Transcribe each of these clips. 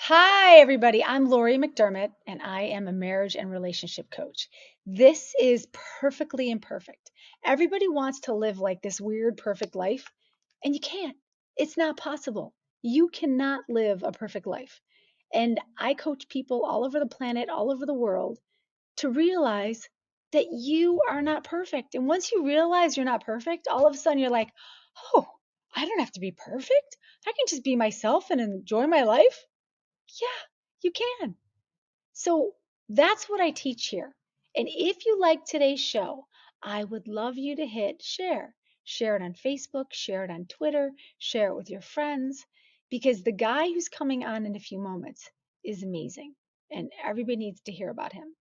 Hi, everybody. I'm Laurie McDermott, and I am a marriage and relationship coach. This is perfectly imperfect. Everybody wants to live like this weird, perfect life, and you can't. It's not possible. You cannot live a perfect life. And I coach people all over the planet, all over the world, to realize that you are not perfect. And once you realize you're not perfect, all of a sudden you're like, oh, I don't have to be perfect. I can just be myself and enjoy my life. Yeah, you can. So that's what I teach here. And if you like today's show, I would love you to hit share. Share it on Facebook, share it on Twitter, share it with your friends, because the guy who's coming on in a few moments is amazing and everybody needs to hear about him.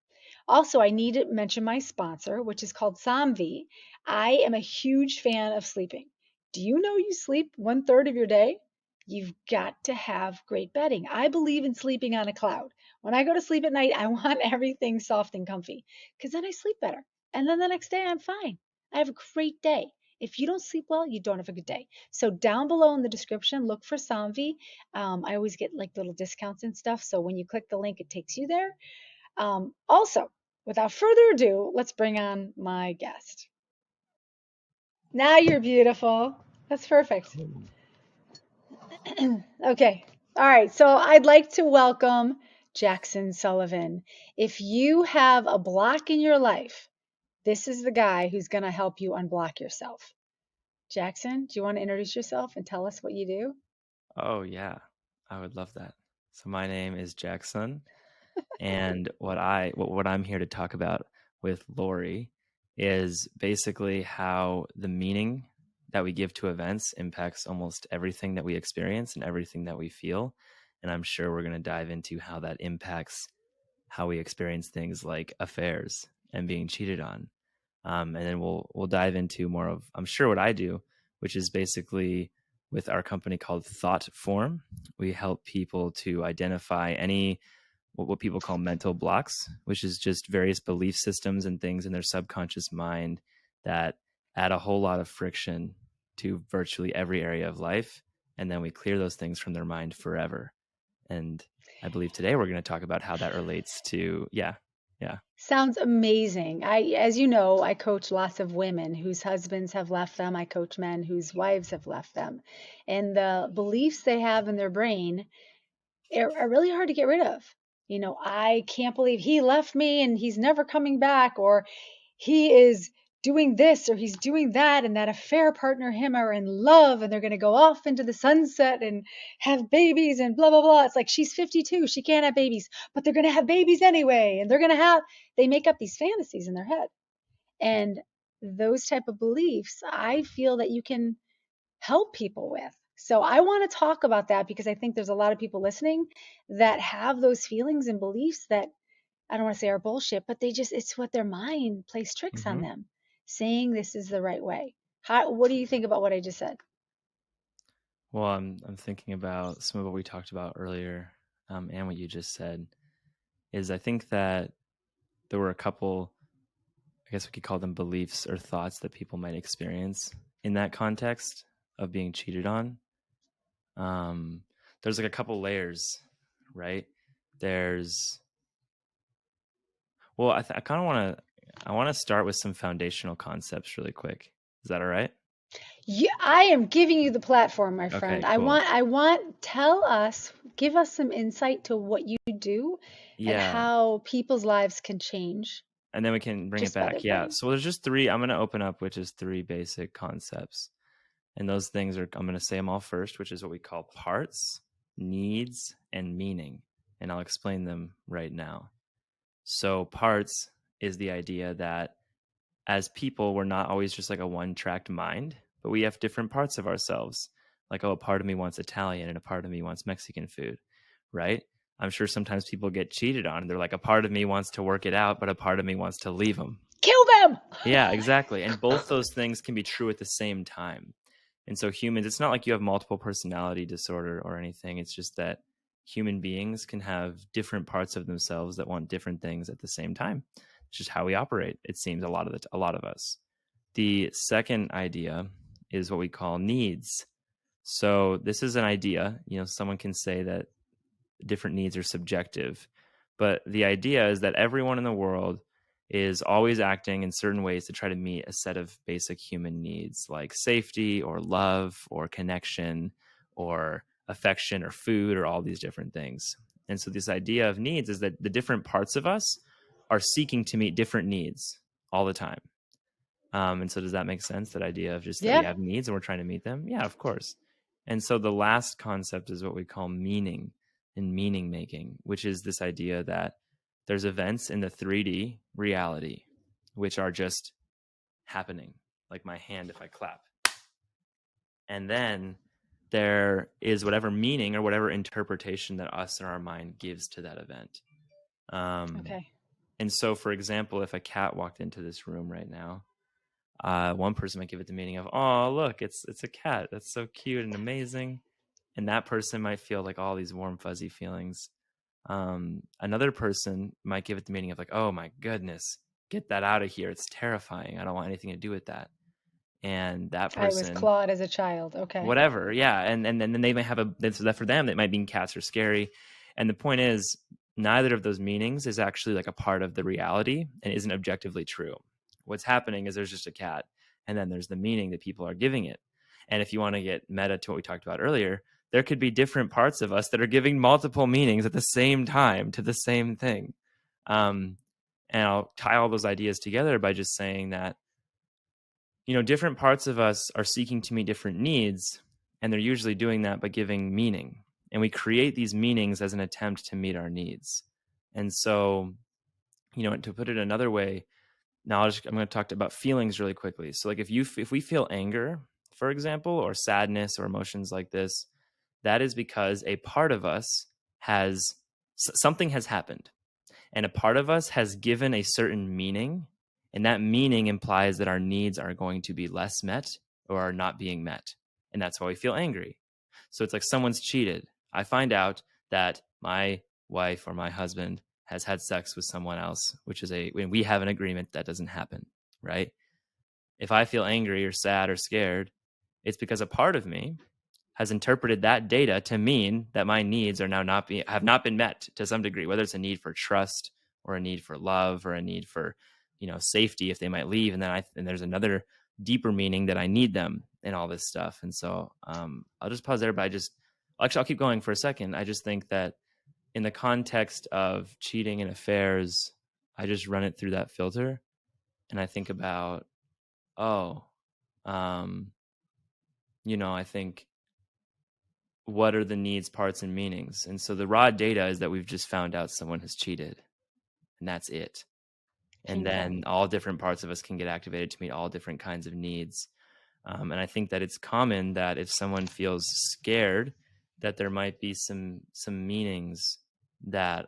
Also, I need to mention my sponsor, which is called Somvi. I am a huge fan of sleeping. Do you know you sleep 1/3 of your day? You've got to have great bedding. I believe in sleeping on a cloud. When I go to sleep at night, I want everything soft and comfy because then I sleep better. And then the next day, I'm fine. I have a great day. If you don't sleep well, you don't have a good day. So down below in the description, look for Somvi. I always get like little discounts and stuff. So when you click the link, it takes you there. Also, without further ado, let's bring on my guest. Now you're beautiful. That's perfect. Okay. All right. So I'd like to welcome Jackson Sullivan. If you have a block in your life, this is the guy who's going to help you unblock yourself. Jackson, do you want to introduce yourself and tell us what you do? Oh yeah, I would love that. So my name is Jackson, and what I'm here to talk about with Laurie is basically how the meaning that we give to events impacts almost everything that we experience and everything that we feel. And I'm sure we're going to dive into how that impacts how we experience things like affairs and being cheated on. And then we'll dive into more of, I'm sure, what I do, which is basically with our company called Thought Form. We help people to identify any what people call mental blocks, which is just various belief systems and things in their subconscious mind that add a whole lot of friction to virtually every area of life. And then we clear those things from their mind forever. And I believe today we're going to talk about how that relates to, yeah. Sounds amazing. As you know, I coach lots of women whose husbands have left them. I coach men whose wives have left them. And the beliefs they have in their brain are really hard to get rid of. I can't believe he left me and he's never coming back, or he is doing this or he's doing that, and that affair partner, him, are in love and they're going to go off into the sunset and have babies and blah, blah, blah. It's like she's 52. She can't have babies, but they're going to have babies anyway. And they make up these fantasies in their head. And those type of beliefs, I feel that you can help people with. So I want to talk about that because I think there's a lot of people listening that have those feelings and beliefs that I don't want to say are bullshit, but it's what their mind plays tricks on hmm them, saying this is the right way. What do you think about what I just said? Well, I'm thinking about some of what we talked about earlier, and what you just said. Is I think that there were a couple, I guess we could call them beliefs or thoughts that people might experience in that context of being cheated on. Um, there's like a couple layers, right? There's well, I kind of want to start with some foundational concepts really quick. Is that all right? Yeah, I am giving you the platform, my friend. Okay, I cool. want, I want, tell us, give us some insight to what you do and Yeah, how people's lives can change and then we can bring it just by their back. Yeah. brain. So there's just three. I'm going to open up with just three basic concepts. And those things are, I'm going to say them all first, which is what we call parts, needs, and meaning. And I'll explain them right now. So, parts is the idea that as people, we're not always just like a one tracked mind, but we have different parts of ourselves. Like, oh, a part of me wants Italian and a part of me wants Mexican food, right? I'm sure sometimes people get cheated on. They're like, a part of me wants to work it out, but a part of me wants to leave them. Kill them. Yeah, exactly. And both those things can be true at the same time. And so humans, it's not like you have multiple personality disorder or anything. It's just that human beings can have different parts of themselves that want different things at the same time. It's just how we operate. It seems a lot of us. The second idea is what we call needs. So this is an idea. Someone can say that different needs are subjective. But the idea is that everyone in the world is always acting in certain ways to try to meet a set of basic human needs like safety or love or connection or affection or food or all these different things. And so this idea of needs is that the different parts of us are seeking to meet different needs all the time. And so does that make sense? That idea of just that we Yeah. have needs and we're trying to meet them? Yeah, of course. And so the last concept is what we call meaning and meaning making, which is this idea that there's events in the 3D reality, which are just happening, like my hand if I clap. And then there is whatever meaning or whatever interpretation that us in our mind gives to that event. Okay. And so, for example, if a cat walked into this room right now, one person might give it the meaning of, oh, look, it's a cat. That's so cute and amazing. And that person might feel like all these warm, fuzzy feelings. Another person might give it the meaning of like, oh my goodness, get that out of here. It's terrifying. I don't want anything to do with that. And that I was person, clawed as a child. Okay. whatever, yeah. And then they might have so that for them, it might mean cats are scary. And the point is, neither of those meanings is actually like a part of the reality and isn't objectively true. What's happening is there's just a cat, and then there's the meaning that people are giving it. And if you want to get meta to what we talked about earlier, there could be different parts of us that are giving multiple meanings at the same time to the same thing. And I'll tie all those ideas together by just saying that, different parts of us are seeking to meet different needs, and they're usually doing that by giving meaning. And we create these meanings as an attempt to meet our needs. And so, to put it another way, now I'm going to talk about feelings really quickly. So like if we feel anger, for example, or sadness or emotions like this, that is because a part of us has something has happened, and a part of us has given a certain meaning, and that meaning implies that our needs are going to be less met or are not being met, and that's why we feel angry. So it's like someone's cheated. I find out that my wife or my husband has had sex with someone else, which is when we have an agreement that doesn't happen, right? If I feel angry or sad or scared, it's because a part of me has interpreted that data to mean that my needs are now have not been met to some degree, whether it's a need for trust or a need for love or a need for, safety if they might leave. And then there's another deeper meaning that I need them and all this stuff. And so I'll just pause there, but I'll keep going for a second. I just think that in the context of cheating and affairs, I just run it through that filter and I think about, I think, what are the needs, parts, and meanings? And so the raw data is that we've just found out someone has cheated, and that's it. And Painful. then all different parts of us can get activated to meet all different kinds of needs. And I think that it's common that if someone feels scared, that there might be some meanings that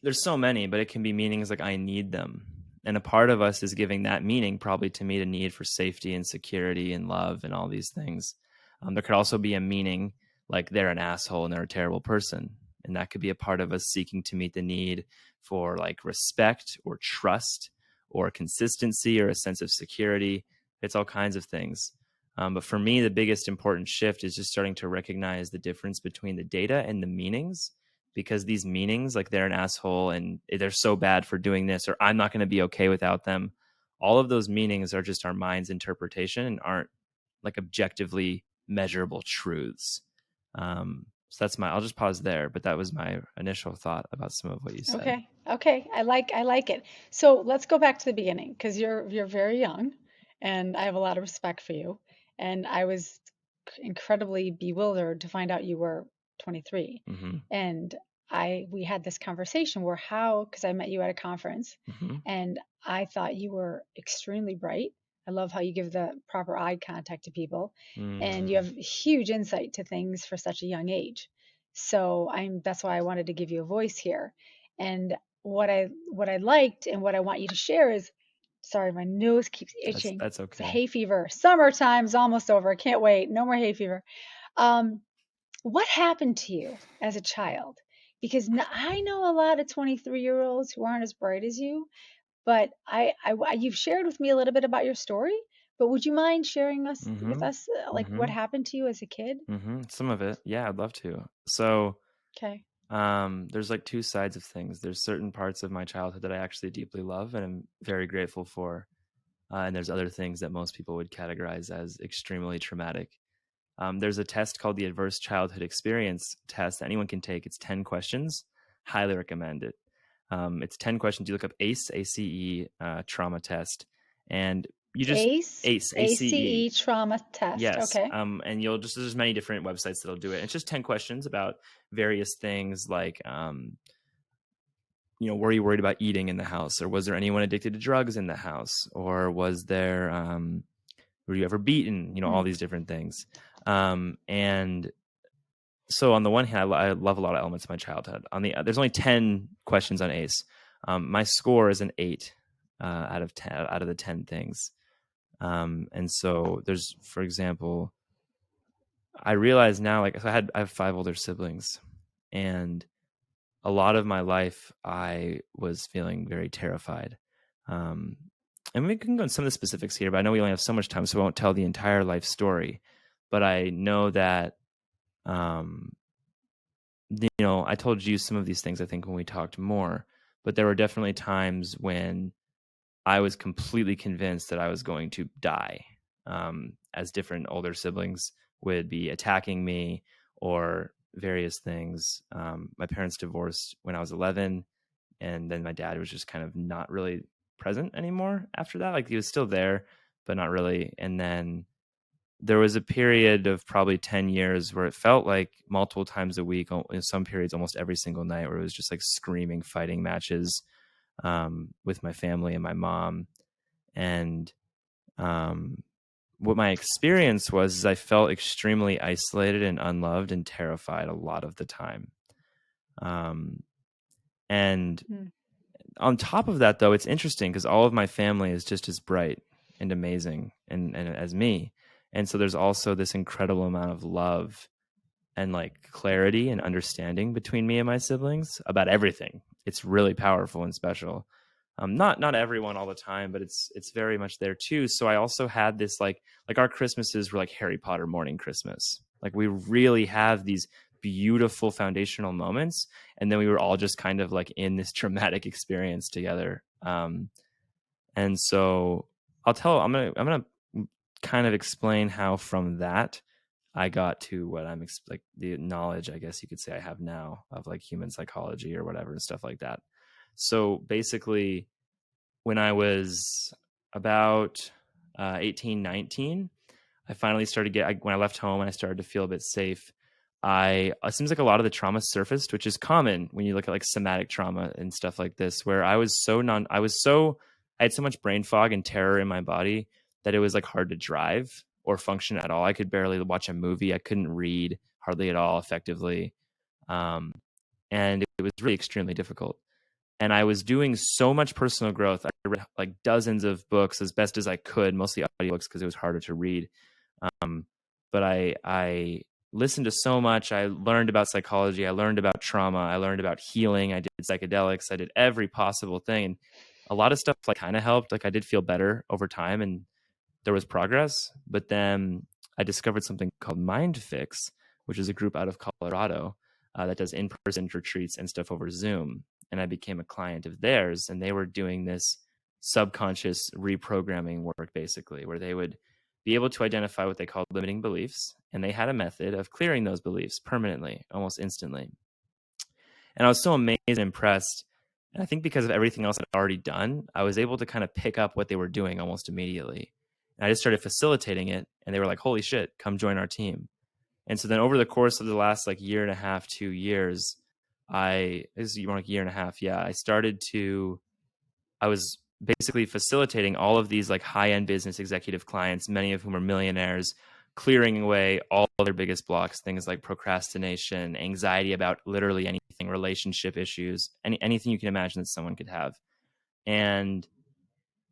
there's so many, but it can be meanings like I need them. And a part of us is giving that meaning probably to meet a need for safety and security and love and all these things. There could also be a meaning like they're an asshole and they're a terrible person. And that could be a part of us seeking to meet the need for like respect or trust or consistency or a sense of security. It's all kinds of things. But for me, the biggest important shift is just starting to recognize the difference between the data and the meanings, because these meanings, like they're an asshole and they're so bad for doing this, or I'm not going to be okay without them. All of those meanings are just our mind's interpretation and aren't like objectively measurable truths. So I'll just pause there, but that was my initial thought about some of what you said. Okay. Okay. I like it. So let's go back to the beginning because you're very young and I have a lot of respect for you. And I was incredibly bewildered to find out you were 23. Mm-hmm. And we had this conversation where because I met you at a conference Mm-hmm. and I thought you were extremely bright. I love how you give the proper eye contact to people and you have huge insight to things for such a young age. So that's why I wanted to give you a voice here. And what I liked and what I want you to share is, sorry, my nose keeps itching. That's It's a okay. hay fever. Summertime's almost over. I can't wait. No more hay fever. Um, what happened to you as a child? Because I know a lot of 23-year-olds who aren't as bright as you, but you've shared with me a little bit about your story, But would you mind sharing with Mm-hmm. us like what Mm-hmm. happened to you as a kid? Mm-hmm. Some of it. Yeah, I'd love to. So, Okay. there's like two sides of things. There's certain parts of my childhood that I actually deeply love and I'm very grateful for. And there's other things that most people would categorize as extremely traumatic. There's a test called the Adverse Childhood Experience test that anyone can take. It's 10 questions. Highly recommend it. It's 10 questions. You look up ACE, trauma test, and you just ACE, ACE. ACE trauma test. Yes. Okay. And you'll just, there's many different websites that'll do it. It's just 10 questions about various things like, were you worried about eating in the house, or was there anyone addicted to drugs in the house, or was there, were you ever beaten? All Hmm. these different things. And so on the one hand, I love a lot of elements of my childhood. There's only 10 questions on ACE. My score is an 8 out of 10 out of the 10 things. And so there's, for example, I realize now, like, so I have 5 older siblings, and a lot of my life I was feeling very terrified. And we can go into some of the specifics here, but I know we only have so much time, so I won't tell the entire life story. But I know that, um, I told you some of these things, I think, when we talked more, but there were definitely times when I was completely convinced that I was going to die, as different older siblings would be attacking me or various things. My parents divorced when I was 11, and then my dad was just kind of not really present anymore after that. Like, he was still there, but not really. And then there was a period of probably 10 years where it felt like multiple times a week, in some periods almost every single night, where it was just like screaming fighting matches, with my family and my mom. And what my experience was is I felt extremely isolated and unloved and terrified a lot of the time. And Hmm. on top of that, though, it's interesting because all of my family is just as bright and amazing and as me. And so there's also this incredible amount of love and like clarity and understanding between me and my siblings about everything. It's really powerful and special. Not everyone all the time, but it's very much there too. So I also had this like our Christmases were like Harry Potter morning Christmas. Like, we really have these beautiful foundational moments, and then we were all just kind of like in this traumatic experience together. And so I'm gonna kind of explain how from that I got to what like the knowledge, I guess you could say, I have now of like human psychology or whatever and stuff like that. So basically, when I was about 18, 19, I finally started when I left home and I started to feel a bit safe. It seems like a lot of the trauma surfaced, which is common when you look at like somatic trauma and stuff like this, where I had so much brain fog and terror in my body that it was like hard to drive or function at all. I could barely watch a movie. I couldn't read hardly at all effectively. Um, and it was really extremely difficult. And I was doing so much personal growth. I read like dozens of books as best as I could, mostly audiobooks because it was harder to read. Um, but I listened to so much. I learned about psychology. I learned about trauma. I learned about healing. I did psychedelics. I did every possible thing. And a lot of stuff like kind of helped. Like, I did feel better over time and there was progress. But then I discovered something called Mind Fix, which is a group out of Colorado that does in-person retreats and stuff over Zoom. And I became a client of theirs, and they were doing this subconscious reprogramming work, basically, where they would be able to identify what they called limiting beliefs, and they had a method of clearing those beliefs permanently, almost instantly. And I was so amazed and impressed. And I think because of everything else I'd already done, I was able to kind of pick up what they were doing almost immediately. And I just started facilitating it, and they were like, "Holy shit, come join our team." And so then over the course of the last like year and a half, 2 years, this is more like a year and a half. Yeah. I was basically facilitating all of these like high-end business executive clients, many of whom are millionaires, clearing away all of their biggest blocks, things like procrastination, anxiety about literally anything, relationship issues, anything you can imagine that someone could have. And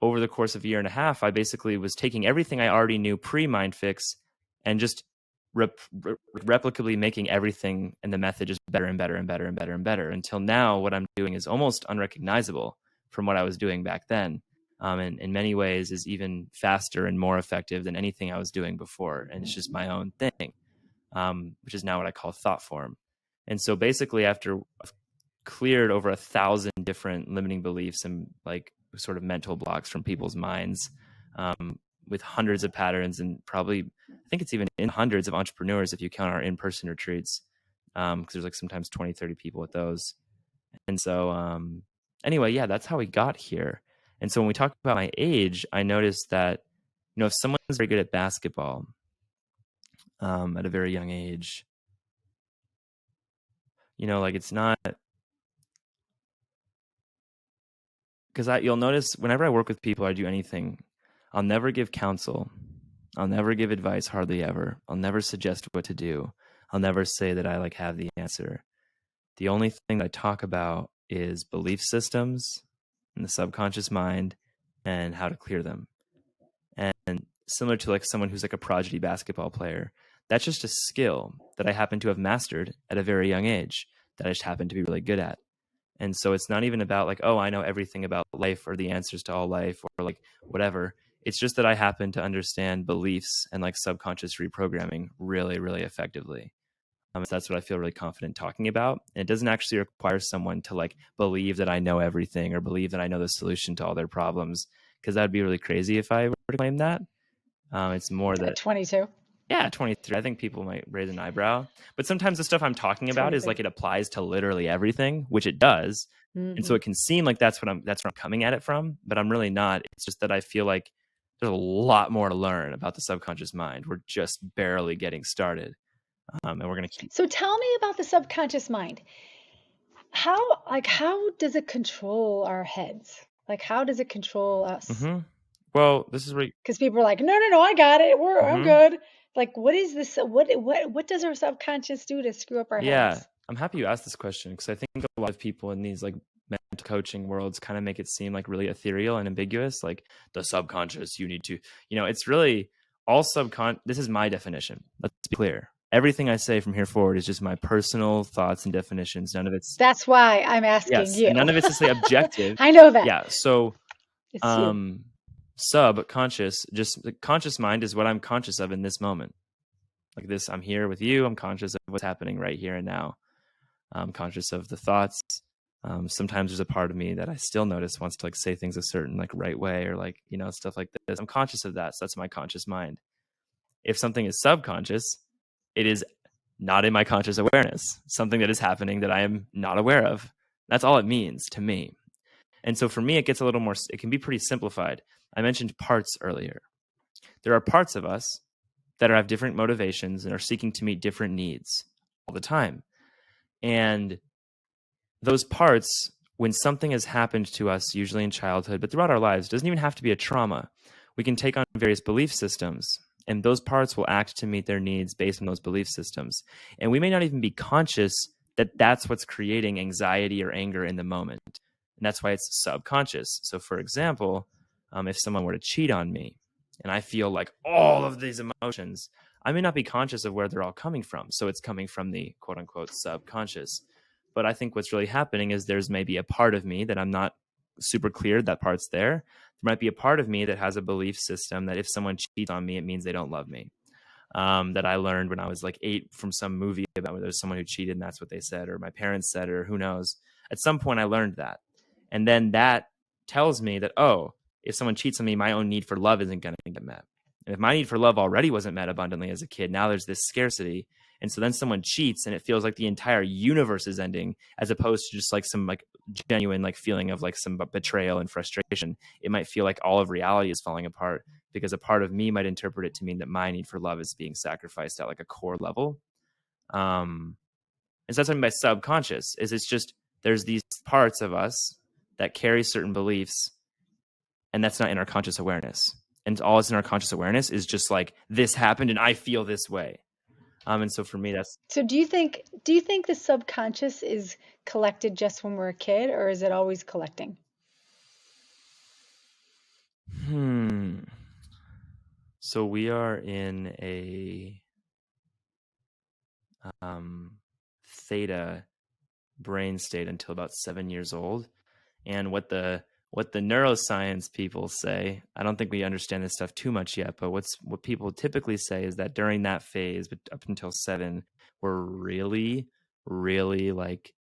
over the course of a year and a half, I basically was taking everything I already knew pre-Mind Fix and just replicably making everything and the method just better and better and better and better and better until now what I'm doing is almost unrecognizable from what I was doing back then. and in many ways is even faster and more effective than anything I was doing before. And it's just my own thing, which is now what I call thought form. And so basically, after I've cleared over 1,000 different limiting beliefs and like sort of mental blocks from people's minds, with hundreds of patterns, and probably, I think it's even in hundreds of entrepreneurs if you count our in-person retreats, because there's like sometimes 20, 30 people at those. And so anyway, yeah, that's how we got here. And so when we talk about my age, I noticed that, if someone's very good at basketball at a very young age, like it's not, because you'll notice whenever I work with people, I do anything, I'll never give counsel. I'll never give advice, hardly ever. I'll never suggest what to do. I'll never say that I like have the answer. The only thing I talk about is belief systems and the subconscious mind and how to clear them. And similar to like someone who's like a prodigy basketball player, that's just a skill that I happen to have mastered at a very young age that I just happen to be really good at. And so it's not even about like, oh, I know everything about life or the answers to all life or like whatever. It's just that I happen to understand beliefs and like subconscious reprogramming really, really effectively. So that's what I feel really confident talking about. And it doesn't actually require someone to like believe that I know everything or believe that I know the solution to all their problems, because that'd be really crazy if I were to claim that. It's more that, At 22, yeah, 23. I think people might raise an eyebrow, but sometimes the stuff I'm talking about is 23. like it applies to literally everything, which it does. And so Mm-hmm. it can seem like that's where I'm coming at it from, but I'm really not. It's just that I feel like there's a lot more to learn about the subconscious mind. We're just barely getting started, and we're going to keep. So tell me about the subconscious mind. How does it control our heads? Like, how does it control us? Mm-hmm. Well, this is where. Because people are like, no, no, no, I got it. I'm Mm-hmm. good. Like, what is this? What does our subconscious do to screw up our Yeah, heads? I'm happy you asked this question, because I think a lot of people in these like mental coaching worlds kind of make it seem like really ethereal and ambiguous, like the subconscious, you need to, it's really all this is my definition. Let's be clear. Everything I say from here forward is just my personal thoughts and definitions. None of it's, That's why I'm asking yes, you. and none of it's to say objective. I know that. Yeah, so It's you. subconscious, just the conscious mind is what I'm conscious of in this moment. Like this, I'm here with you, I'm conscious of what's happening right here and now. I'm conscious of the thoughts. Sometimes there's a part of me that I still notice wants to like say things a certain like right way, or like, stuff like this. I'm conscious of that. So that's my conscious mind. If something is subconscious, it is not in my conscious awareness, something that is happening that I am not aware of. That's all it means to me. And so for me, it gets a little more, it can be pretty simplified. I mentioned parts earlier. There are parts of us that have different motivations and are seeking to meet different needs all the time. And those parts, when something has happened to us, usually in childhood, but throughout our lives, doesn't even have to be a trauma. We can take on various belief systems, and those parts will act to meet their needs based on those belief systems. And we may not even be conscious that that's what's creating anxiety or anger in the moment. And that's why it's subconscious. So, for example, if someone were to cheat on me and I feel like all of these emotions, I may not be conscious of where they're all coming from. So, it's coming from the quote unquote subconscious. But I think what's really happening is there's maybe a part of me that I'm not super clear that part's there. There might be a part of me that has a belief system that if someone cheats on me, it means they don't love me. That I learned when I was like 8 from some movie about where there's someone who cheated and that's what they said, or my parents said, or who knows. At some point, I learned that. And then that tells me that, oh, if someone cheats on me, my own need for love isn't going to get met. And if my need for love already wasn't met abundantly as a kid, now there's this scarcity. And so then someone cheats and it feels like the entire universe is ending, as opposed to just like some like genuine like feeling of like some betrayal and frustration. It might feel like all of reality is falling apart, because a part of me might interpret it to mean that my need for love is being sacrificed at like a core level. And so that's what I mean by subconscious, is it's just there's these parts of us that carry certain beliefs, and that's not in our conscious awareness. And all it's in our conscious awareness is just like, this happened and I feel this way. And so for me, that's, So do you think the subconscious is collected just when we're a kid, or is it always collecting? So we are in a theta brain state until about 7 years old. And what what the neuroscience people say, I don't think we understand this stuff too much yet, but what people typically say is that during that phase, but up until 7, we're really, really like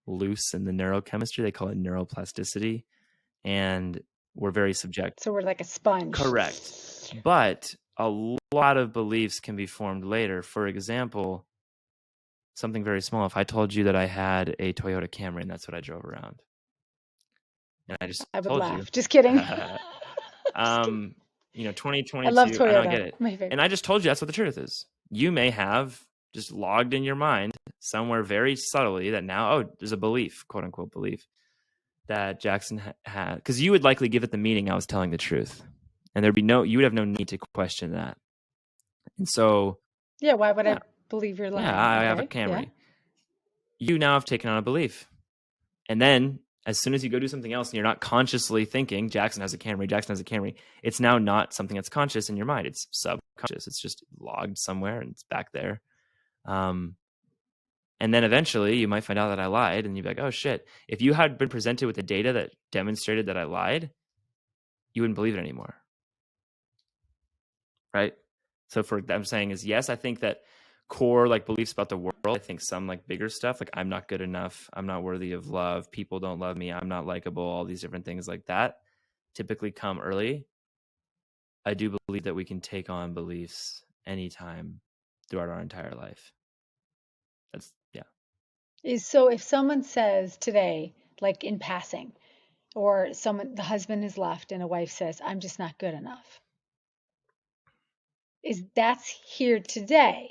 loose in the neurochemistry. They call it neuroplasticity, and we're very subject. So we're like a sponge. Correct. But a lot of beliefs can be formed later. For example, something very small. If I told you that I had a Toyota Camry and that's what I drove around, and I just I would told laugh. you, Just kidding. you know, 2022, I love I Toyota. know, I get it. My favorite. And I just told you that's what the truth is. You may have just logged in your mind somewhere very subtly that now, oh, there's a belief, quote unquote belief, that Jackson had, because you would likely give it the meaning I was telling the truth, and you would have no need to question that. And so, yeah, why would I believe you're lying? Yeah, I have a Camry. Yeah. You now have taken on a belief, and then as soon as you go do something else and you're not consciously thinking Jackson has a Camry, it's now not something that's conscious in your mind. It's subconscious. It's just logged somewhere and it's back there. And then eventually you might find out that I lied, and you'd be like, oh shit. If you had been presented with the data that demonstrated that I lied, you wouldn't believe it anymore. Right? So I'm saying is, yes, I think that core like beliefs about the world, I think some like bigger stuff, like I'm not good enough, I'm not worthy of love, people don't love me, I'm not likable, all these different things like that typically come early. I do believe that we can take on beliefs anytime throughout our entire life. That's So if someone says today, like in passing, or the husband has left and a wife says, I'm just not good enough. That's here today.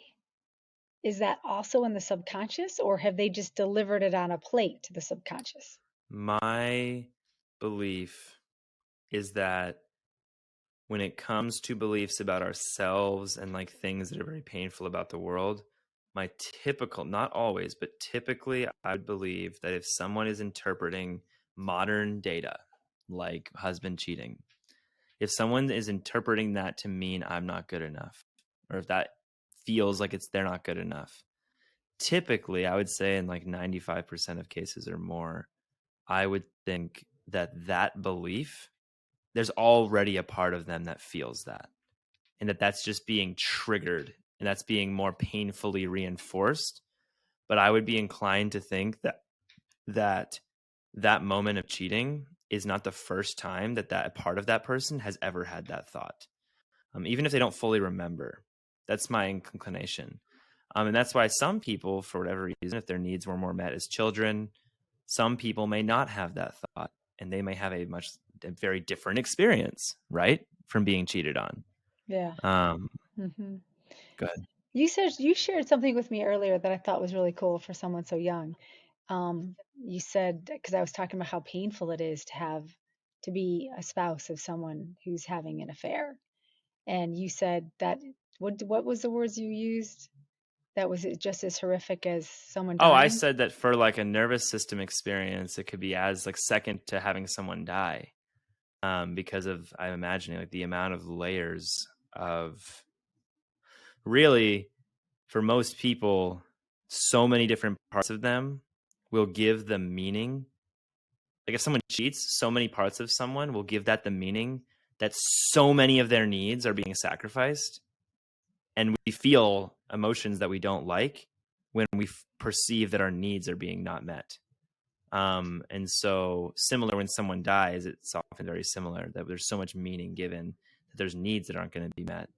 Is that also in the subconscious, or have they just delivered it on a plate to the subconscious? My belief is that when it comes to beliefs about ourselves and like things that are very painful about the world, my typical, not always, but typically I would believe that if someone is interpreting modern data, like husband cheating, if someone is interpreting that to mean I'm not good enough, or if that feels like they're not good enough, typically I would say in like 95% of cases or more, I would think that belief, there's already a part of them that feels that, and that's just being triggered, and that's being more painfully reinforced. But I would be inclined to think that moment of cheating is not the first time that part of that person has ever had that thought, even if they don't fully remember. That's my inclination. And that's why some people, for whatever reason, if their needs were more met as children, some people may not have that thought, and they may have a very different experience, right, from being cheated on. Yeah. Mm-hmm. Go ahead. You shared something with me earlier that I thought was really cool for someone so young. You said, because I was talking about how painful it is to be a spouse of someone who's having an affair, and you said that what was the words you used? That was just as horrific as someone dying? Oh, I said that for like a nervous system experience, it could be as like second to having someone die, because of, I'm imagining like the amount of layers of, really, for most people, so many different parts of them will give them meaning. Like if someone cheats, so many parts of someone will give that the meaning that so many of their needs are being sacrificed. And we feel emotions that we don't like when we perceive that our needs are being not met. And so similar when someone dies, it's often very similar, that there's so much meaning given that there's needs that aren't going to be met.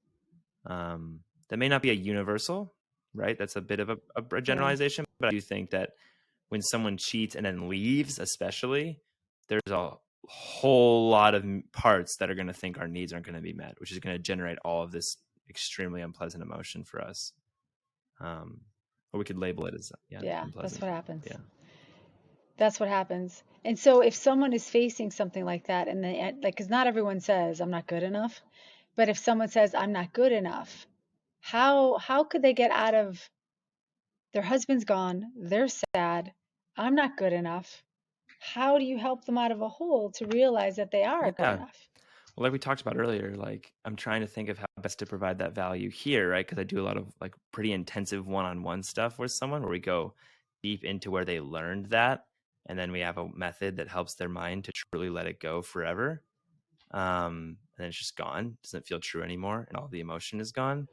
That may not be a universal, right? That's a bit of a generalization, but I do think that when someone cheats and then leaves, especially, there's a whole lot of parts that are going to think our needs aren't going to be met, which is going to generate all of this extremely unpleasant emotion for us. Or we could label it as unpleasant. That's what happens. Yeah. That's what happens. And so if someone is facing something like that, and because not everyone says I'm not good enough, but if someone says I'm not good enough, how could they get out of, their husband's gone, they're sad, I'm not good enough? How do you help them out of a hole to realize that they are good enough? Well, like we talked about earlier, like I'm trying to think of how best to provide that value here, right? Because I do a lot of like pretty intensive one-on-one stuff with someone where we go deep into where they learned that. and then we have a method that helps their mind to truly let it go forever. And then it's just gone, doesn't feel true anymore, and all the emotion is gone.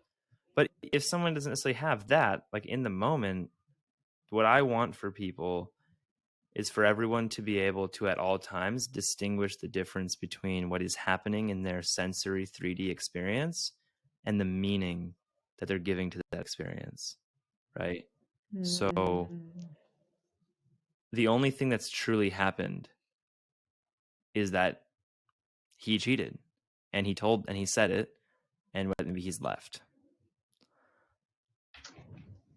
But if someone doesn't necessarily have that, like in the moment, what I want for people is for everyone to be able to at all times distinguish the difference between what is happening in their sensory 3D experience and the meaning that they're giving to that experience, right? So the only thing that's truly happened is that he cheated, and he said it, and maybe he's left.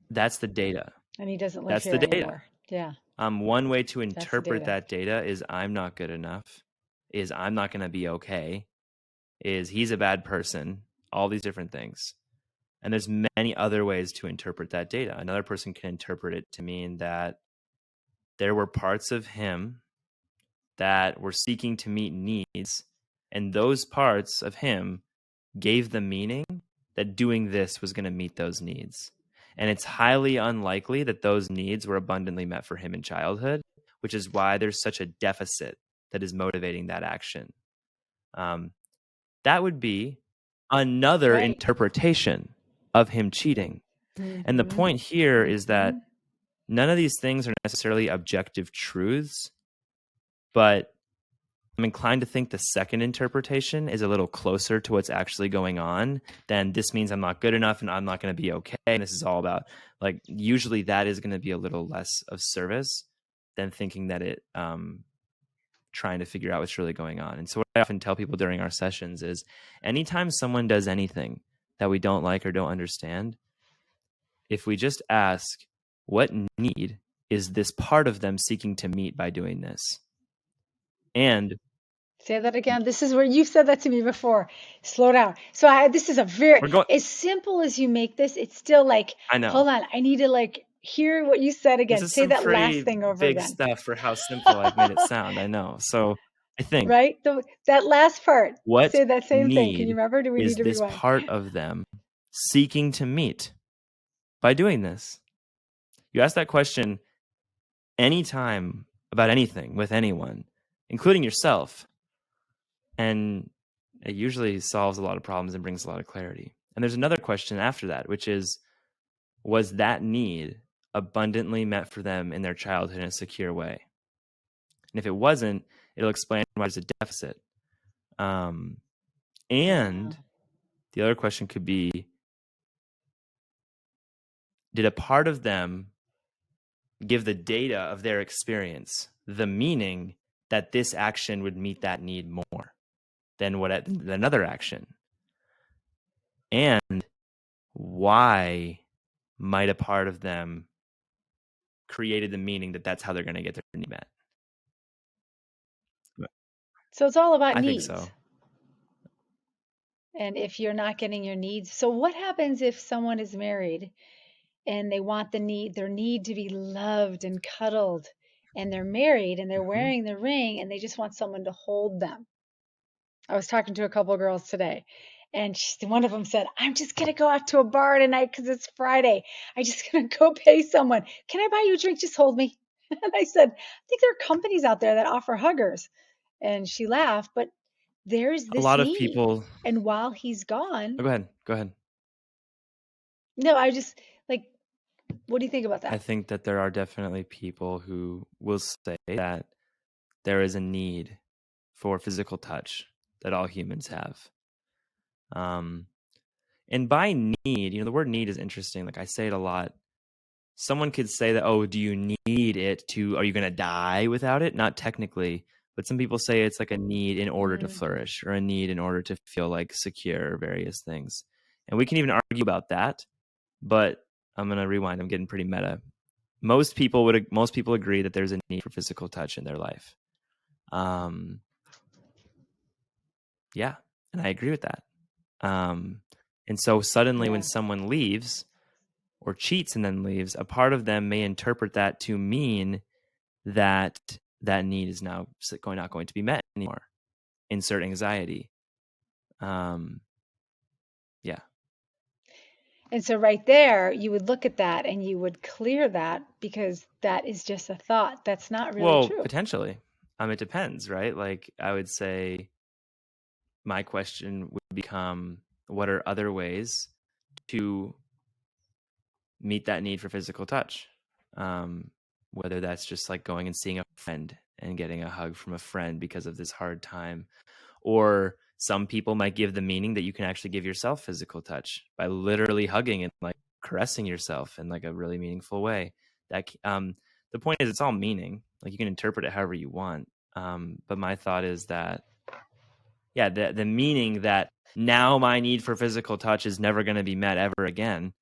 That's the data. And he doesn't live That's here the data. anymore. Yeah. One way to That's the interpret data. that data is I'm not good enough, is I'm not going to be okay, is he's a bad person, all these different things. And there's many other ways to interpret that data. Another person can interpret it to mean that there were parts of him that were seeking to meet needs, and those parts of him gave the meaning that doing this was going to meet those needs. And it's highly unlikely that those needs were abundantly met for him in childhood, which is why there's such a deficit that is motivating that action. That would be another interpretation of him cheating. And the point here is that none of these things are necessarily objective truths, but I'm inclined to think the second interpretation is a little closer to what's actually going on than this means I'm not good enough and I'm not going to be okay. And this is all about, like, usually that is going to be a little less of service than thinking that it, trying to figure out what's really going on. And so what I often tell people during our sessions is anytime someone does anything that we don't like or don't understand, if we just ask, what need is this part of them seeking to meet by doing this? And say that again. This is where you've said that to me before. Slow down. So this is a very, as simple as you make this, it's still like, I know. Hold on. I need to like hear what you said again. Say that last thing over big again. Stuff for how simple I've made it sound. I know. So I think right. That last part. What say that same thing. Can you remember? Do we is need to this rewind? part of them seeking to meet by doing this? You ask that question anytime about anything with anyone, including yourself, and it usually solves a lot of problems and brings a lot of clarity. And there's another question after that, which is, was that need abundantly met for them in their childhood in a secure way? And if it wasn't, it'll explain why there's a deficit. And the other question could be, did a part of them give the data of their experience the meaning that this action would meet that need more than another action? And why might a part of them created the meaning that that's how they're going to get their need met? So it's all about needs. I think so. And if you're not getting your needs, so what happens if someone is married and they want their need to be loved and cuddled, and they're married and they're wearing the ring and they just want someone to hold them? I was talking to a couple of girls today, and one of them said, I'm just going to go out to a bar tonight because it's Friday. I'm just going to go pay someone. Can I buy you a drink? Just hold me. And I said, I think there are companies out there that offer huggers. And she laughed, but there's this a lot need. Of people. And while he's gone. Go ahead. No, I just like, what do you think about that? I think that there are definitely people who will say that there is a need for physical touch that all humans have. And by need, the word need is interesting. Like, I say it a lot. Someone could say that, oh, do you need it are you going to die without it? Not technically, but some people say it's like a need in order to flourish, or a need in order to feel like secure, various things. And we can even argue about that, but I'm going to rewind. I'm getting pretty meta. Most people agree that there's a need for physical touch in their life. Yeah, and I agree with that. And so suddenly when someone leaves or cheats and then leaves, a part of them may interpret that to mean that that need is now not going to be met anymore. Insert anxiety. Yeah. And so right there, you would look at that and you would clear that because that is just a thought. That's not really Well, true. potentially. It depends, right? Like I would say my question would become, what are other ways to meet that need for physical touch? Whether that's just like going and seeing a friend and getting a hug from a friend because of this hard time, or some people might give the meaning that you can actually give yourself physical touch by literally hugging and like caressing yourself in like a really meaningful way. The point is, it's all meaning. Like you can interpret it however you want. But my thought is that, yeah, the meaning that now my need for physical touch is never going to be met ever again,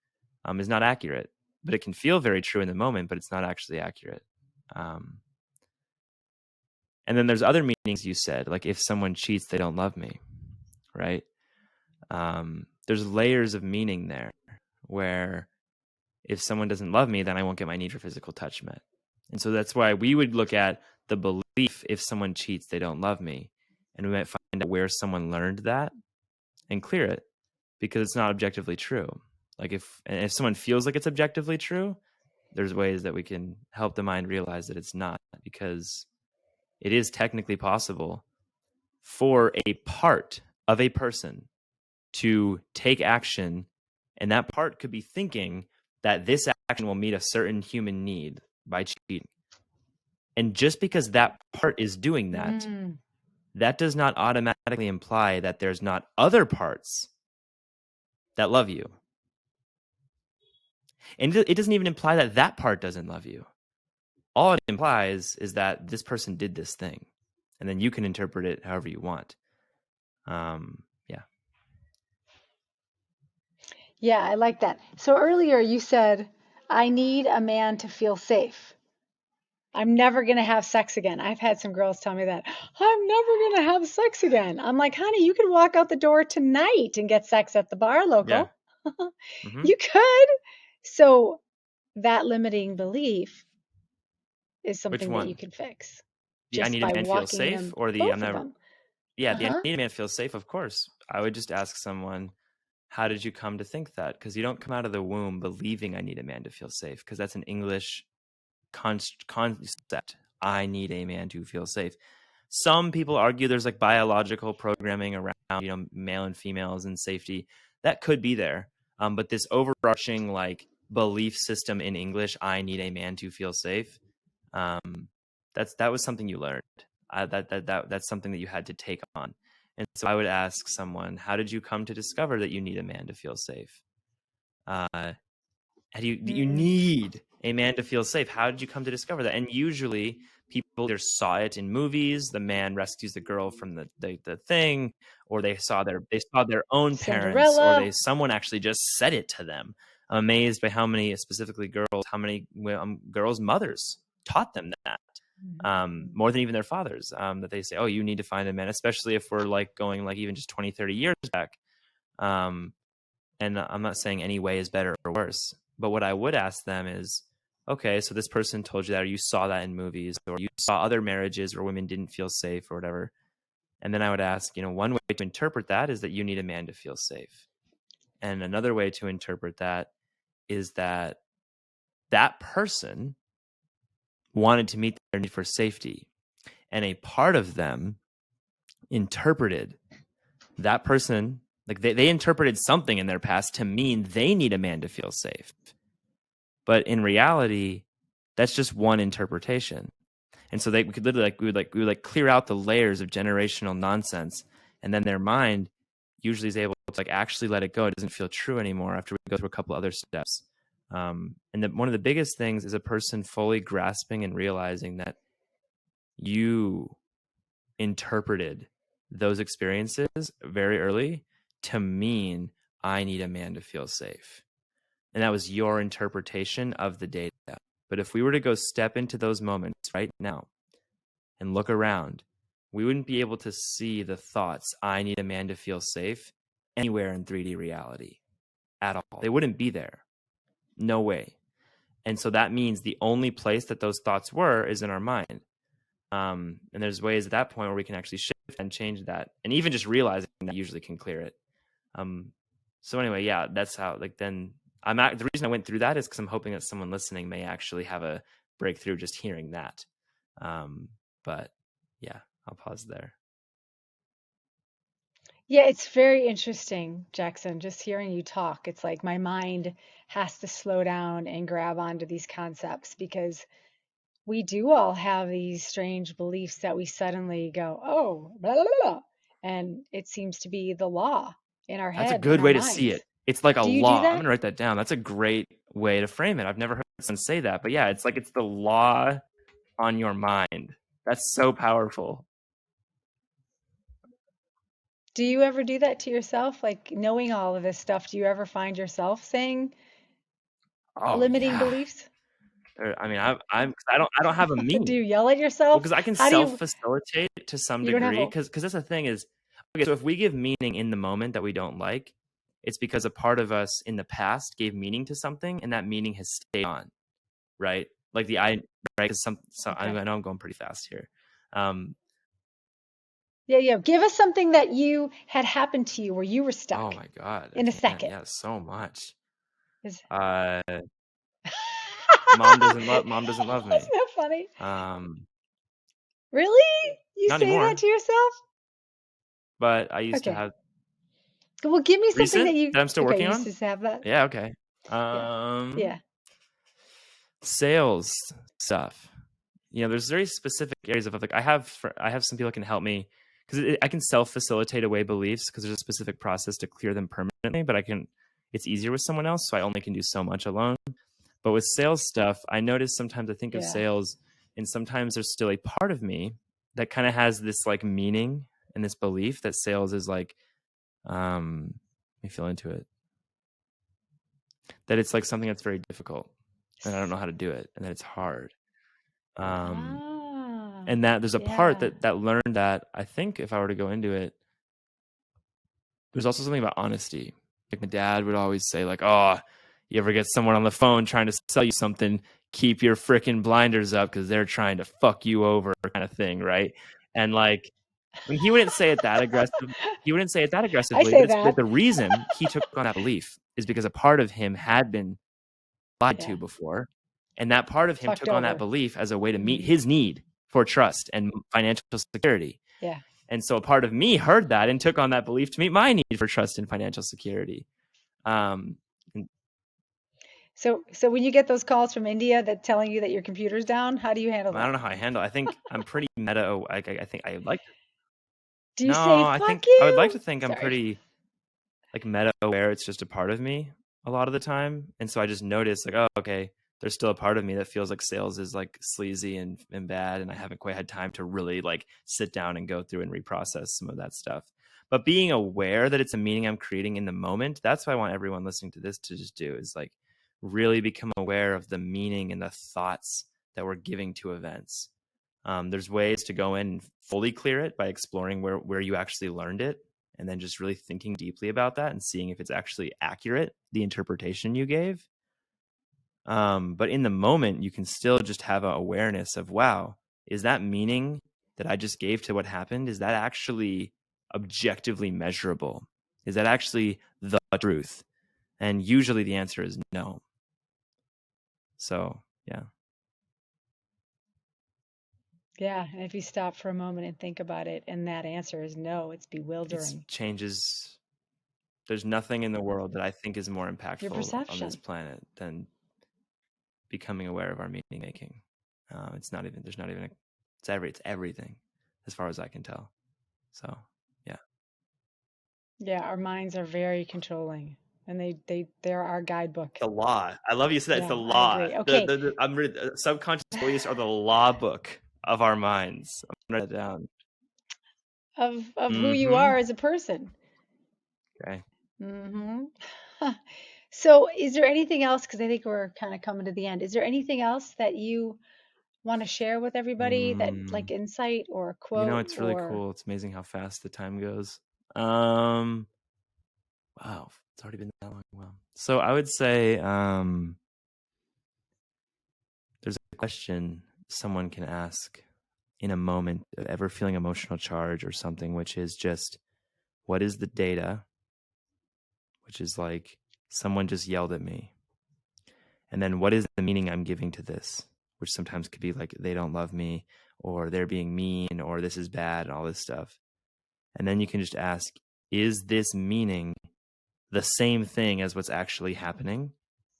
is not accurate. But it can feel very true in the moment, but it's not actually accurate. And then there's other meanings you said, like if someone cheats, they don't love me, right? There's layers of meaning there where if someone doesn't love me, then I won't get my need for physical touch met. And so that's why we would look at the belief, if someone cheats, they don't love me. And we might find out where someone learned that and clear it, because it's not objectively true. Like if someone feels like it's objectively true, there's ways that we can help the mind realize that it's not, because it is technically possible for a part of a person to take action, and that part could be thinking that this action will meet a certain human need by cheating. And just because that part is doing that, that does not automatically imply that there's not other parts that love you. And it doesn't even imply that that part doesn't love you. All it implies is that this person did this thing, and then you can interpret it however you want. Yeah. Yeah, I like that. So earlier you said, I need a man to feel safe. I'm never going to have sex again. I've had some girls tell me that. I'm never going to have sex again. I'm like, honey, you could walk out the door tonight and get sex at the bar Yeah. local. Mm-hmm. You could. So that limiting belief is Which something that you one? can fix The I just need a by man feel walking safe, them, or the I'm both of never? them. Yeah, the I Uh-huh. need a man feel safe. Of course, I would just ask someone, how did you come to think that? Because you don't come out of the womb believing I need a man to feel safe, because that's an English concept. I need a man to feel safe. Some people argue there's like biological programming around, male and females and safety. That could be there. But this overarching like belief system in English, I need a man to feel safe. That was something you learned. That's something that you had to take on. And so I would ask someone, how did you come to discover that you need a man to feel safe? You need a man to feel safe. How did you come to discover that? And usually people either saw it in movies, the man rescues the girl from the thing, or they saw their own parents, or Cinderella. someone actually just said it to them. I'm amazed by how many, specifically girls, how many girls' mothers taught them that. More than even their fathers, that they say, oh, you need to find a man, especially if we're like going like even just 20, 30 years back. And I'm not saying any way is better or worse, but what I would ask them is, okay, so this person told you that, or you saw that in movies, or you saw other marriages where women didn't feel safe or whatever. And then I would ask, one way to interpret that is that you need a man to feel safe. And another way to interpret that is that that person wanted to meet their need for safety. And a part of them interpreted that person, like they interpreted something in their past to mean they need a man to feel safe. But in reality, that's just one interpretation. And so we could literally we would clear out the layers of generational nonsense, and then their mind usually is able to like actually let it go. It doesn't feel true anymore after we go through a couple other steps. And one of the biggest things is a person fully grasping and realizing that you interpreted those experiences very early to mean I need a man to feel safe. And that was your interpretation of the data. But if we were to go step into those moments right now and look around, we wouldn't be able to see the thoughts, I need a man to feel safe, anywhere in 3D reality at all. They wouldn't be there. No way. And so that means the only place that those thoughts were is in our mind. And there's ways at that point where we can actually shift and change that. And even just realizing that usually can clear it. So anyway, yeah, that's how, like, then the reason I went through that is because I'm hoping that someone listening may actually have a breakthrough just hearing that. But yeah, I'll pause there. Yeah, it's very interesting, Jackson, just hearing you talk. It's like my mind has to slow down and grab onto these concepts because we do all have these strange beliefs that we suddenly go, oh, blah, blah, blah. And it seems to be the law in our That's a head, in good our way to see minds. it. It's like a Do you do law. I'm that? gonna write that down. That's a great way to frame it. I've never heard someone say that, but yeah, it's like it's the law on your mind. That's so powerful. Do you ever do that to yourself? Like knowing all of this stuff, do you ever find yourself saying Oh limiting yeah. beliefs? I mean, I don't have a Do meaning. you yell at Well, yourself? because I can How do you, self-facilitate to some you don't have degree. a, Because that's the thing is, okay, so if we give meaning in the moment that we don't like, it's because a part of us in the past gave meaning to something, and that meaning has stayed on, right? Like right? Because I okay. know I'm going pretty fast here. Um, Yeah. Give us something that you had happened to you where you were oh stuck my God, I in a can't. second. Yeah, so much. Is Uh, mom doesn't love Wasn't me. that funny? Um, Really? You Not say that anymore, to yourself? but I used to Okay. have Well, give me something recent that you, that I'm still okay, working you used on. to have that. Yeah, okay. Yeah. Um, Yeah. Sales stuff. There's very specific areas of like I have some people that can help me because I can self-facilitate away beliefs because there's a specific process to clear them permanently, but it's easier with someone else, so I only can do so much alone. But with sales stuff, I notice sometimes I think of Yeah. sales, and sometimes there's still a part of me that kind of has this like meaning and this belief that sales is like, let me feel into it, that it's like something that's very difficult and I don't know how to do it and that it's hard. Um, Ah, and that there's a part yeah. that learned that. I think if I were to go into it, there's also something about honesty. Like my dad would always say, like, "Oh, you ever get someone on the phone trying to sell you something? Keep your freaking blinders up because they're trying to fuck you over," kind of thing, right? And like, when he wouldn't say it that aggressive, he wouldn't say it that I aggressively, but say it's but that. the reason he took on that belief is because a part of him had been lied to Yeah. before, and that part of him Fucked took on that over. belief as a way to meet Hmm. his need for trust and financial security. Yeah. And so a part of me heard that and took on that belief to meet my need for trust and financial security. Um, So when you get those calls from India that telling you that your computer's down, how do you handle I don't that? know how I handle. I think I'm pretty meta. I think I like. Do you say No, I fuck think I would like you? to think I'm Sorry. pretty like meta aware. It's just a part of me a lot of the time, and so I just notice like, oh, okay, there's still a part of me that feels like sales is like sleazy and bad, and I haven't quite had time to really like sit down and go through and reprocess some of that stuff. But being aware that it's a meaning I'm creating in the moment, that's what I want everyone listening to this to just do is like really become aware of the meaning and the thoughts that we're giving to events. There's ways to go in and fully clear it by exploring where you actually learned it and then just really thinking deeply about that and seeing if it's actually accurate, the interpretation you gave. But in the moment, you can still just have an awareness of, wow, is that meaning that I just gave to what happened? Is that actually objectively measurable? Is that actually the truth? And usually the answer is no. So, yeah. Yeah, and if you stop for a moment and think about it, and that answer is no, it's It bewildering. changes. There's nothing in the world that I think is more Your impactful on this perception. planet than becoming aware of our meaning making. It's not even. There's not even. It's everything, as far as I can tell. So yeah, Yeah, our minds are very controlling, and they're our guidebook. the law. I love you said that. It's the Yeah, I law. agree. Okay, I'm really, subconscious beliefs are the law book of our minds. I'm gonna write it down. of who you Mm-hmm. are as a person. Okay. Hmm. So, is there anything else? Because I think we're kind of coming to the end. Is there anything else that you want to share with everybody that Mm, like insight or a quote it's really or cool. It's amazing how fast the time goes. Um, wow, it's already been that long. Wow. So I would say, there's a question someone can ask in a moment of ever feeling emotional charge or something, which is just, what is the data which is like someone just yelled at me. And then what is the meaning I'm giving to this, which sometimes could be like they don't love me, or they're being mean, or this is bad, and all this stuff. And then you can just ask, is this meaning the same thing as what's actually happening?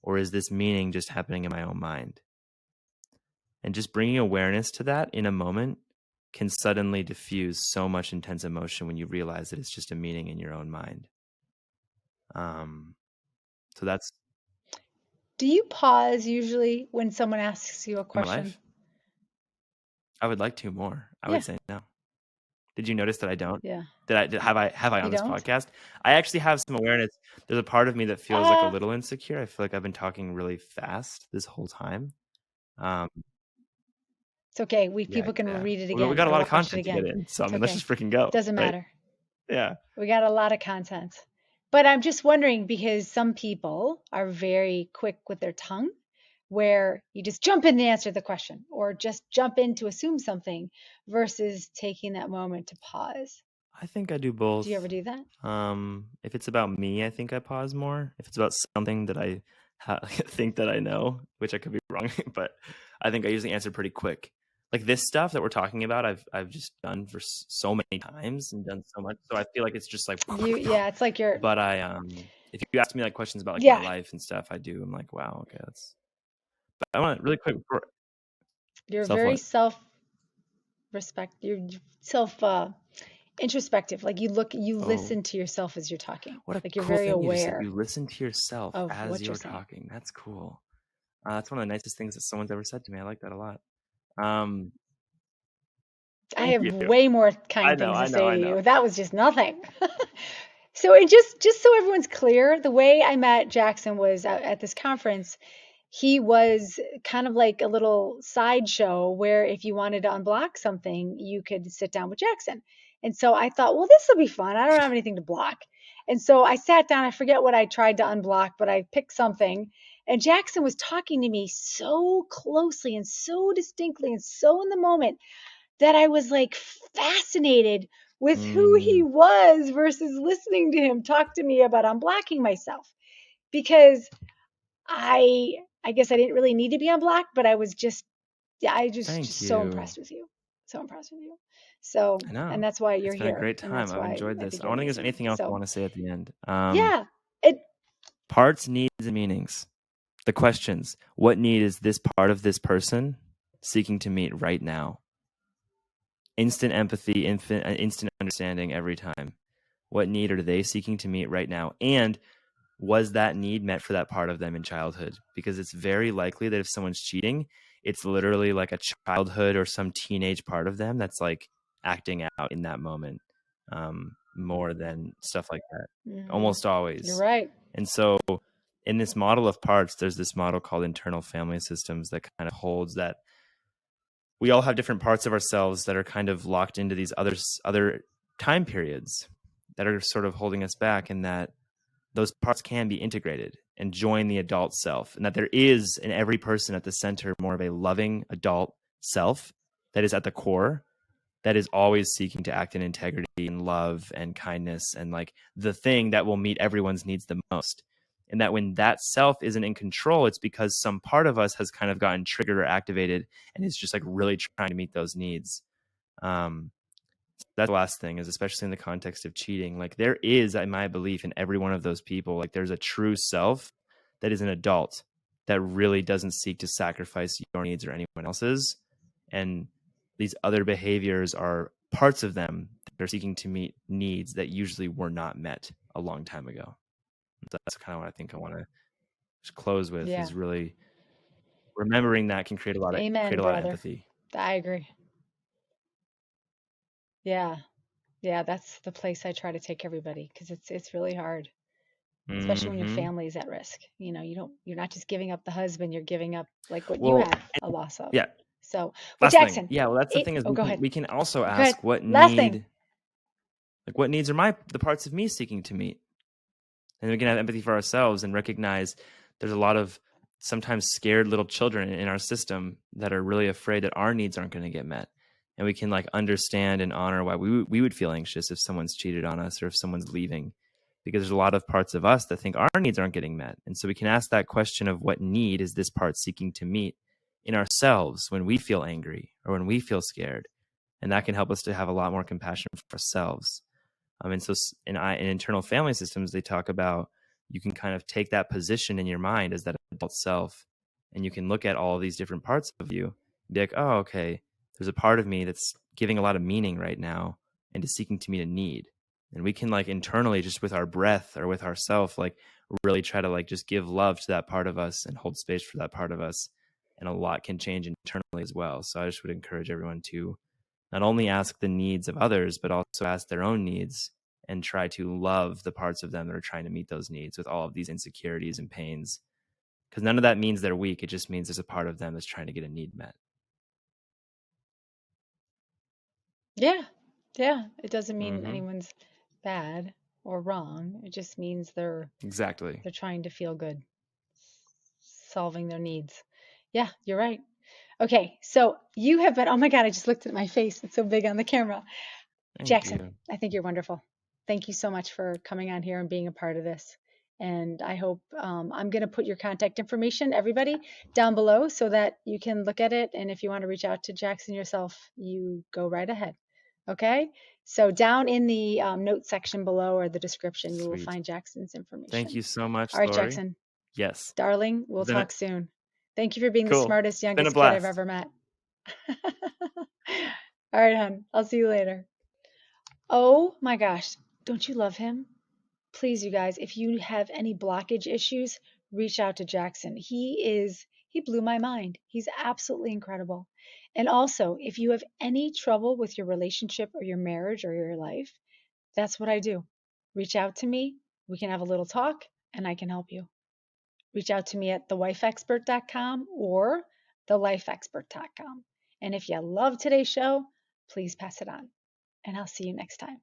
Or is this meaning just happening in my own mind? And just bringing awareness to that in a moment can suddenly diffuse so much intense emotion when you realize that it's just a meaning in your own mind. So that's... Do you pause usually when someone asks you a in my question? life, I would like to more. I would say no. Did you notice that I don't? Yeah. Have I on this don't? podcast? I actually have some awareness. There's a part of me that feels like a little insecure. I feel like I've been talking really fast this whole time. It's okay. People can read it again. We got a lot of watch content to get in, so It's let's just freaking go. Doesn't right? matter. Yeah. We got a lot of content. But I'm just wondering, because some people are very quick with their tongue, where you just jump in and answer the question, or just jump in to assume something versus taking that moment to pause. I think I do both. Do you ever do that? If it's about me, I think I pause more. If it's about something that I think that I know, which I could be wrong, but I think I usually answer pretty quick. Like this stuff that we're talking about, I've just done for so many times and done so much, so I feel like it's just like it's like you're. But if you ask me like questions about like my life and stuff, I do. I'm like, wow, okay, that's. But I want to really quick. You're very self-respect. You're self introspective. Like you listen to yourself as you're talking. What a like you're cool very thing aware. You listen to yourself of as what you're saying. talking. That's cool. That's one of the nicest things that someone's ever said to me. I like that a lot. I have way more kind things to say to you. That was just nothing. So, and just so everyone's clear, the way I met Jackson was at this conference. He was kind of like a little sideshow where if you wanted to unblock something, you could sit down with Jackson. And so I thought, well, this will be fun. I don't have anything to block. And so I sat down. I forget what I tried to unblock, but I picked something. And Jackson was talking to me so closely and so distinctly and so in the moment that I was like fascinated with who he was versus listening to him talk to me about unblocking myself. Because I guess I didn't really need to be unblocked, but I was just so impressed with you. So impressed with you. So, I know. And that's why you're here. It's here. been a great time. I've enjoyed this. I don't think there's anything else I want to say at the end. Parts, needs, and meanings. The questions. What need is this part of this person seeking to meet right now? Instant empathy, instant understanding every time. What need are they seeking to meet right now? And was that need met for that part of them in childhood? Because it's very likely that if someone's cheating, it's literally like a childhood or some teenage part of them that's like acting out in that moment more than stuff like that. Mm-hmm. Almost always. You're right. And so in this model of parts, there's this model called internal family systems that kind of holds that we all have different parts of ourselves that are kind of locked into these other time periods that are sort of holding us back, and that those parts can be integrated and join the adult self, and that there is in every person at the center more of a loving adult self that is at the core, that is always seeking to act in integrity and love and kindness and like the thing that will meet everyone's needs the most. And that when that self isn't in control, it's because some part of us has kind of gotten triggered or activated and is just like really trying to meet those needs. That's the last thing is, especially in the context of cheating, like there is, in my belief, in every one of those people, like there's a true self that is an adult that really doesn't seek to sacrifice your needs or anyone else's. And these other behaviors are parts of them that are seeking to meet needs that usually were not met a long time ago. So that's kind of what I think I want to just close with, is really remembering that can create a lot of empathy. I agree. Yeah. Yeah, that's the place I try to take everybody, because it's really hard, especially when your family is at risk. You know, you're not just giving up the husband, you're giving up like what you had a loss of. Yeah. So, well, Jackson. Yeah, well, that's the thing is go ahead. We can also ask what what needs are the parts of me seeking to meet, and we can have empathy for ourselves and recognize there's a lot of sometimes scared little children in our system that are really afraid that our needs aren't going to get met. And we can like understand and honor why we would feel anxious if someone's cheated on us or if someone's leaving. because there's a lot of parts of us that think our needs aren't getting met. And so we can ask that question of what need is this part seeking to meet in ourselves when we feel angry or when we feel scared. And that can help us to have a lot more compassion for ourselves. And so in internal family systems, they talk about you can kind of take that position in your mind as that adult self, and you can look at all of these different parts of you and be like, oh, okay, there's a part of me that's giving a lot of meaning right now and is seeking to meet a need. And we can like internally, just with our breath or with ourself, like really try to like just give love to that part of us and hold space for that part of us. And a lot can change internally as well. So I just would encourage everyone to not only ask the needs of others, but also ask their own needs and try to love the parts of them that are trying to meet those needs with all of these insecurities and pains. Because none of that means they're weak. It just means there's a part of them that's trying to get a need met. Yeah. Yeah. It doesn't mean Mm-hmm. anyone's bad or wrong. It just means they're Exactly. trying to feel good, solving their needs. Yeah, you're right. Okay, so you have been, oh my God, I just looked at my face. It's so big on the camera. Thank Jackson, you. I think you're wonderful. Thank you so much for coming on here and being a part of this. And I hope I'm going to put your contact information, everybody, down below so that you can look at it. And if you want to reach out to Jackson yourself, you go right ahead. Okay? So down in the note section below or the description, you will Sweet. find Jackson's Thank information. you so much, All right, Laurie. Jackson, Yes. darling, we'll It's been talk soon. Thank you for being the cool. smartest, It's been a youngest kid I've blast. ever met. All right, hon. I'll see you later. Oh my gosh. Don't you love him? Please, you guys, if you have any blockage issues, reach out to Jackson. He blew my mind. He's absolutely incredible. And also, if you have any trouble with your relationship or your marriage or your life, that's what I do. Reach out to me. We can have a little talk and I can help you. Reach out to me at thewifeexpert.com or thelifeexpert.com. And if you love today's show, please pass it on. And I'll see you next time.